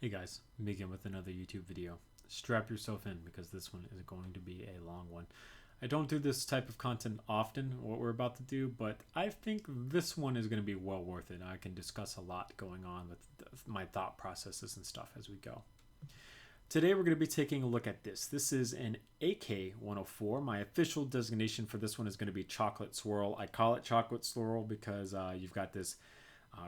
Hey guys, Megan with another YouTube video. Strap yourself in because this one is going to be a long one. I don't do this type of content often, what we're about to do, but I think this one is going to be well worth it. I can discuss a lot going on with my thought processes and stuff as we go. Today we're going to be taking a look at this. This is an AK-104. My official designation for this one is going to be Chocolate Swirl. I call it Chocolate Swirl because you've got this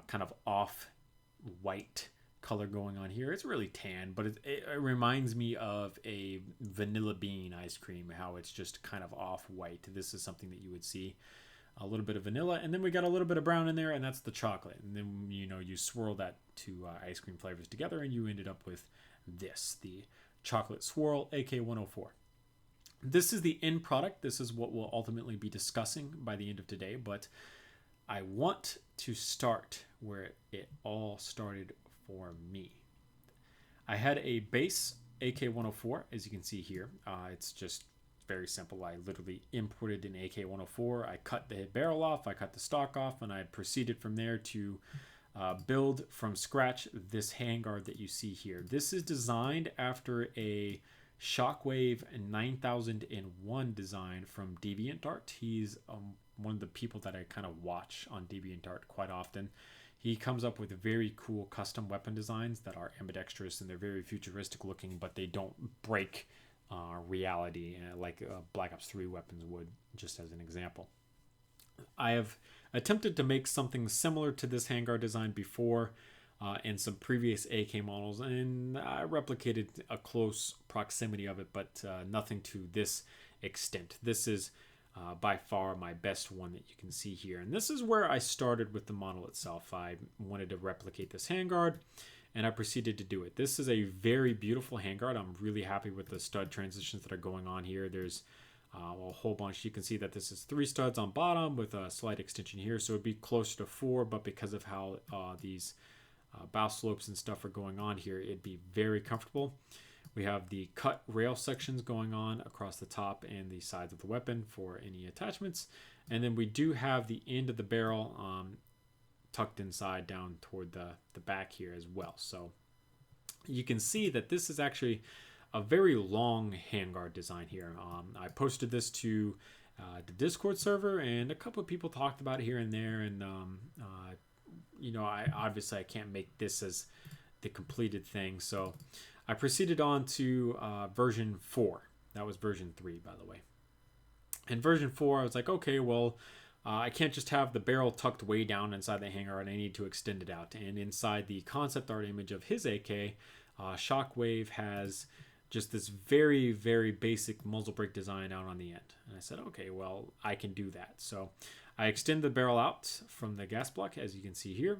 kind of off-white color going on here. It's really tan, but it reminds me of a vanilla bean ice cream, how it's just kind of off-white. This is something that you would see. A little bit of vanilla, and then we got a little bit of brown in there, and that's the chocolate. And then, you swirl that two ice cream flavors together, and you ended up with this, the Chocolate Swirl AK-104. This is the end product. This is what we'll ultimately be discussing by the end of today, but I want to start where it all started for me. I had a base AK-104, as you can see here. It's just very simple. I literally imported an AK-104. I cut the barrel off, I cut the stock off, and I proceeded from there to build from scratch this handguard that you see here. This is designed after a Shockwave 9001 design from DeviantArt. He's one of the people that I kind of watch on DeviantArt quite often. He comes up with very cool custom weapon designs that are ambidextrous and they're very futuristic looking, but they don't break reality like Black Ops 3 weapons would, just as an example. I have attempted to make something similar to this handguard design before in some previous AK models, and I replicated a close proximity of it, but nothing to this extent. This is by far my best one that you can see here. And this is where I started with the model itself. I wanted to replicate this handguard, and I proceeded to do it. This is a very beautiful handguard. I'm really happy with the stud transitions that are going on here. There's a whole bunch. You can see that this is 3 studs on bottom with a slight extension here, so it'd be closer to 4, but because of how these bow slopes and stuff are going on here, it'd be very comfortable. We have the cut rail sections going on across the top and the sides of the weapon for any attachments. And then we do have the end of the barrel tucked inside down toward the back here as well. So you can see that this is actually a very long handguard design here. I posted this to the Discord server, and a couple of people talked about it here and there. And, I can't make this as the completed thing. So I proceeded on to version 4. That was version 3, by the way. In version 4, I was like, okay, well, I can't just have the barrel tucked way down inside the handguard. I need to extend it out. And inside the concept art image of his AK, Shockwave has just this very, very basic muzzle brake design out on the end. And I said, okay, well, I can do that. So I extend the barrel out from the gas block, as you can see here.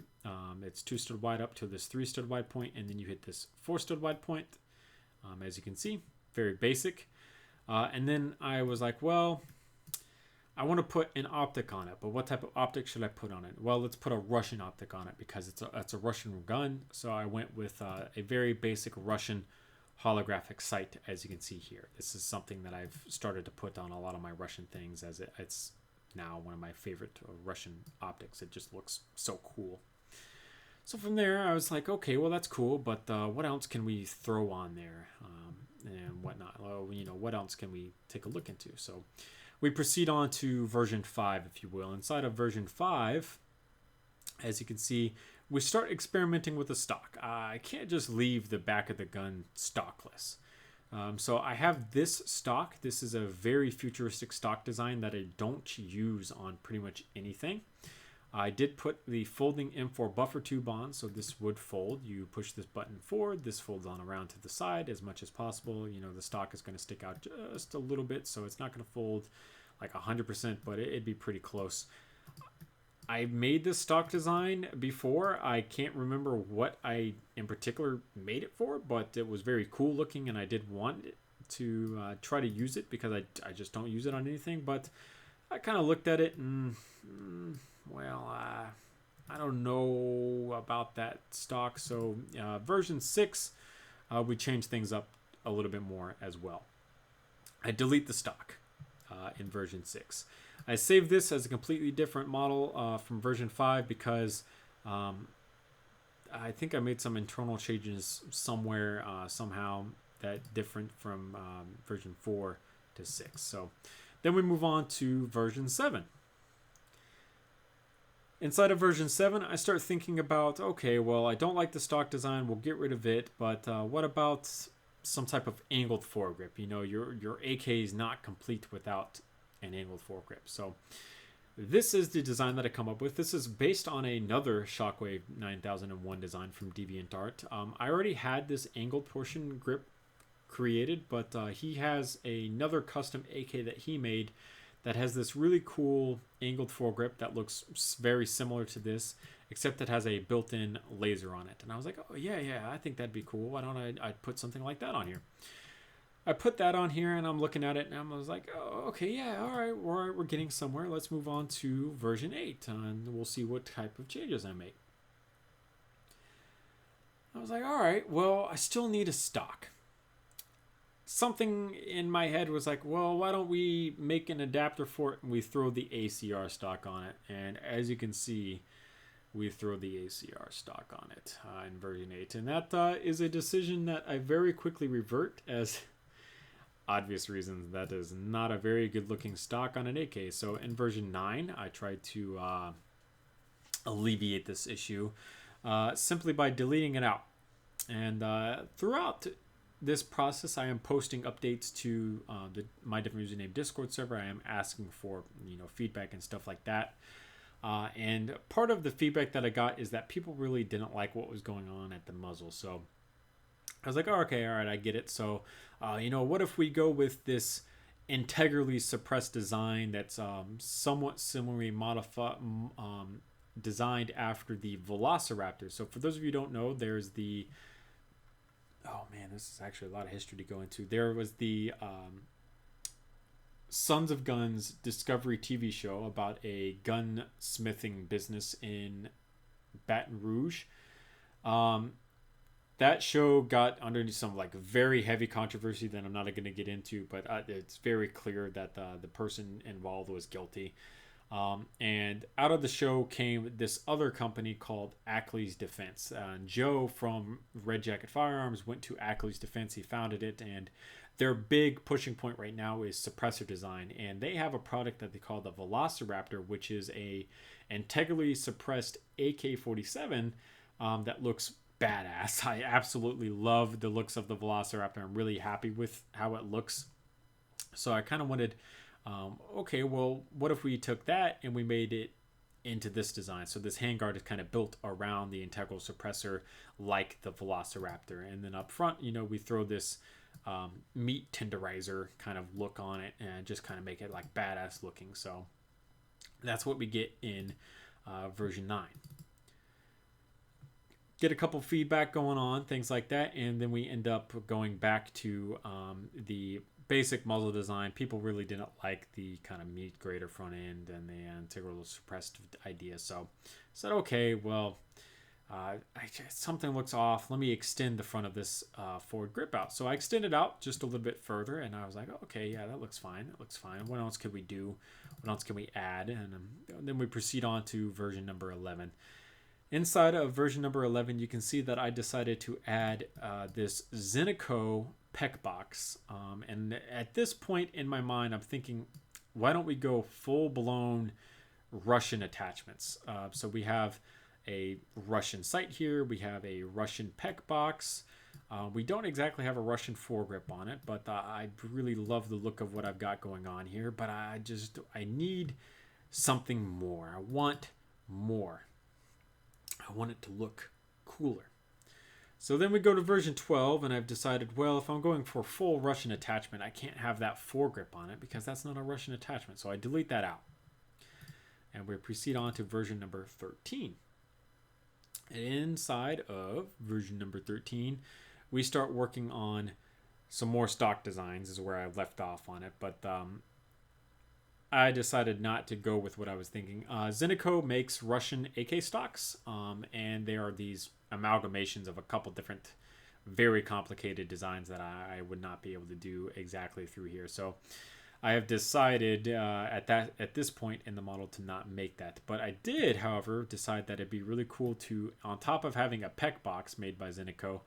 It's 2 stud wide up to this 3 stud wide point, and then you hit this 4 stud wide point, as you can see, very basic. And then I was like, well, I want to put an optic on it, but what type of optic should I put on it? Well, let's put a Russian optic on it because it's a Russian gun. So I went with a very basic Russian holographic sight, as you can see here. This is something that I've started to put on a lot of my Russian things, as it's now one of my favorite Russian optics. It just looks so cool. So from there, I was like, okay, well, that's cool, but what else can we throw on there and whatnot? Well, what else can we take a look into? So we proceed on to version 5, if you will. Inside of version 5, as you can see, we start experimenting with the stock. I can't just leave the back of the gun stockless. So I have this stock. This is a very futuristic stock design that I don't use on pretty much anything. I did put the folding M4 buffer tube on, so this would fold. You push this button forward, this folds on around to the side as much as possible. The stock is going to stick out just a little bit, so it's not going to fold like 100%, but it'd be pretty close. I made this stock design before. I can't remember what I in particular made it for, but it was very cool looking, and I did want to try to use it because I just don't use it on anything. But I kind of looked at it and, I don't know about that stock. So version 6, we changed things up a little bit more as well. I delete the stock in version 6. I saved this as a completely different model from version 5 because I think I made some internal changes somewhere, somehow, that different from version 4 to 6. So then we move on to version 7. Inside of version 7, I start thinking about, okay, well, I don't like the stock design, we'll get rid of it, but what about some type of angled foregrip? You know, your AK is not complete without an angled foregrip. So this is the design that I come up with. This is based on another Shockwave 9001 design from DeviantArt. I already had this angled portion grip created, but he has another custom AK that he made that has this really cool angled foregrip that looks very similar to this, except it has a built-in laser on it. And I was like, oh yeah, I think that'd be cool. Why don't I put something like that on here? I put that on here and I'm looking at it and I was like, oh, okay, yeah, all right, we're getting somewhere. Let's move on to version 8 and we'll see what type of changes I make. I was like, all right, well, I still need a stock. Something in my head was like, well, why don't we make an adapter for it and we throw the ACR stock on it? And as you can see, we throw the ACR stock on it in version 8. And that is a decision that I very quickly revert, as obvious reasons that is not a very good looking stock on an AK. So in version 9, I tried to alleviate this issue simply by deleting it out. And throughout this process, I am posting updates to my different username Discord server. I am asking for feedback and stuff like that. And part of the feedback that I got is that people really didn't like what was going on at the muzzle. So I was like, oh, okay, all right, I get it. So, what if we go with this integrally suppressed design that's somewhat similarly modified, designed after the Velociraptor. So for those of you who don't know, there's the... Oh man, this is actually a lot of history to go into. There was the Sons of Guns Discovery TV show about a gunsmithing business in Baton Rouge. That show got underneath some very heavy controversy that I'm not going to get into, but it's very clear that the person involved was guilty. And out of the show came this other company called Ackley's Defense. Joe from Red Jacket Firearms went to Ackley's Defense. He founded it, and their big pushing point right now is suppressor design. And they have a product that they call the Velociraptor, which is a integrally suppressed AK-47 that looks badass. I absolutely love the looks of the Velociraptor. I'm really happy with how it looks. So I kind of wanted... okay, well, what if we took that and we made it into this design? So this handguard is kind of built around the integral suppressor like the Velociraptor. And then up front, we throw this meat tenderizer kind of look on it and just kind of make it badass looking. So that's what we get in version 9. Get a couple feedback going on, things like that. And then we end up going back to the basic muzzle design. People really didn't like the kind of meat grater front end and the integral suppressed idea. So I said, okay, well, something looks off. Let me extend the front of this forward grip out. So I extended out just a little bit further, and I was like, okay, yeah, that looks fine. That looks fine. What else could we do? What else can we add? And then we proceed on to version number 11. Inside of version number 11, you can see that I decided to add this Zineco PEC box. And at this point in my mind, I'm thinking, why don't we go full-blown Russian attachments? So we have a Russian sight here. We have a Russian PEC box. We don't exactly have a Russian foregrip on it, but I really love the look of what I've got going on here. But I need something more. I want more. I want it to look cooler. So then we go to version 12, and I've decided, well, if I'm going for full Russian attachment, I can't have that foregrip on it because that's not a Russian attachment. So I delete that out. And we proceed on to version number 13. And inside of version number 13, we start working on some more stock designs, is where I left off on it. But I decided not to go with what I was thinking. Zineco makes Russian AK stocks, and they are these amalgamations of a couple different very complicated designs that I would not be able to do exactly through here. So I have decided at this point in the model to not make that. But I did, however, decide that it'd be really cool to, on top of having a PEC box made by Zineco,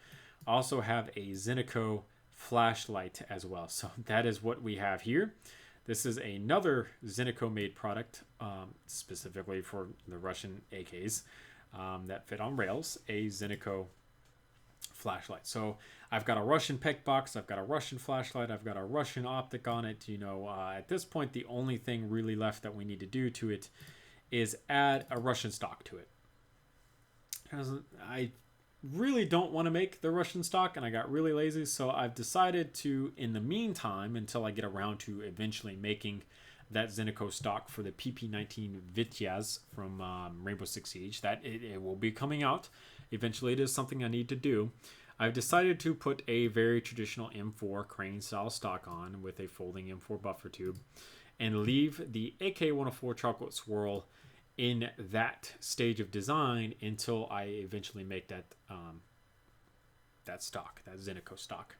also have a Zineco Flashlight as well. So that is what we have here. This is another Zineco made product, specifically for the Russian AKs that fit on rails, a Zineco flashlight. So I've got a Russian PEC box, I've got a Russian flashlight, I've got a Russian optic on it. You know, at this point, the only thing really left that we need to do to it is add a Russian stock to it. I really don't want to make the Russian stock, and I got really lazy, so I've decided to, in the meantime, until I get around to eventually making that Zineco stock for the PP19 Vityaz from Rainbow Six Siege, that it will be coming out. Eventually, it is something I need to do. I've decided to put a very traditional M4 crane style stock on with a folding M4 buffer tube and leave the AK-104 Chocolate Swirl in that stage of design until I eventually make that that stock, that Zineco stock.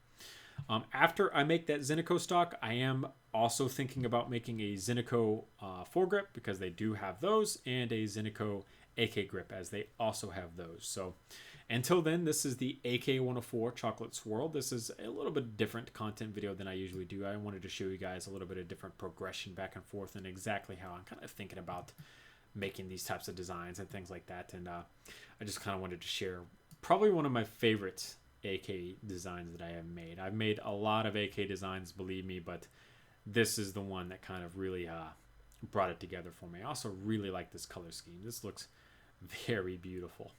After I make that Zineco stock, I am also thinking about making a Zineco foregrip, because they do have those, and a Zineco AK grip, as they also have those. So until then, this is the AK-104 Chocolate Swirl. This is a little bit different content video than I usually do. I wanted to show you guys a little bit of different progression back and forth and exactly how I'm kind of thinking about making these types of designs and things like that. And I just kind of wanted to share probably one of my favorite AK designs that I have made. I've made a lot of AK designs, believe me, but this is the one that kind of really brought it together for me. I also really like this color scheme. This looks very beautiful.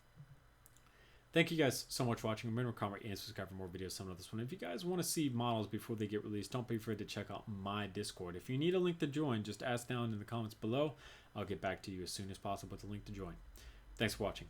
Thank you guys so much for watching. Remember to comment and subscribe for more videos similar to this one. If you guys want to see models before they get released, don't be afraid to check out my Discord. If you need a link to join, just ask down in the comments below. I'll get back to you as soon as possible with the link to join. Thanks for watching.